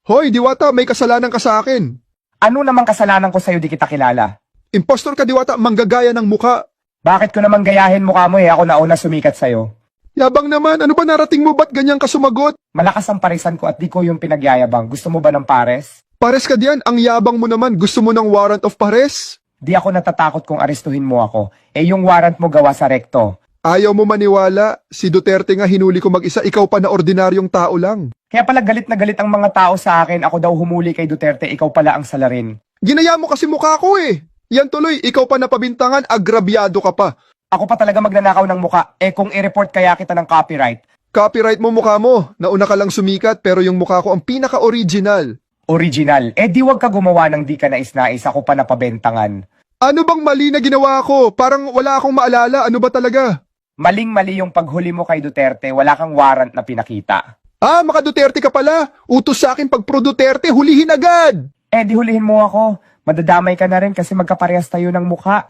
Hoy, Diwata, may kasalanan ka sa akin. Ano namang kasalanan ko sa'yo di kita kilala? Impostor ka, Diwata, manggagaya ng muka. Bakit ko naman gayahin mukha mo ako nauna sumikat sa'yo? Yabang naman, ano ba narating mo, ba't ganyan ka sumagot? Malakas ang parisan ko at di ko yung pinagyayabang. Gusto mo ba ng pares? Pares ka diyan, ang yabang mo naman, gusto mo ng warrant of pares? Di ako natatakot kung arestuhin mo ako. Yung warrant mo gawa sa rekto. Ayaw mo maniwala, si Duterte nga hinuli ko mag-isa, ikaw pa na ordinaryong tao lang. Kaya pala galit na galit ang mga tao sa akin. Ako daw humuli kay Duterte, ikaw pala ang salarin. Ginaya mo kasi mukha ko eh. Yan tuloy, ikaw pa napabintangan, agrabyado ka pa. Ako pa talaga magnanakaw ng muka. Kung i-report kaya kita ng copyright. Copyright mo mukha mo, nauna ka lang sumikat pero yung mukha ko ang pinaka-original. Original. Di wag ka gumawa ng di ka nais-nais. Ako pa napabentangan. Ano bang mali na ginawa ko? Parang wala akong maalala, ano ba talaga? Maling-mali yung paghuli mo kay Duterte. Wala kang warrant na pinakita. Ah, maka Duterte ka pala. Utos sa akin pag pro Duterte, hulihin agad. Di hulihin mo ako. Madadamay ka na rin kasi magkaparehas tayo ng mukha.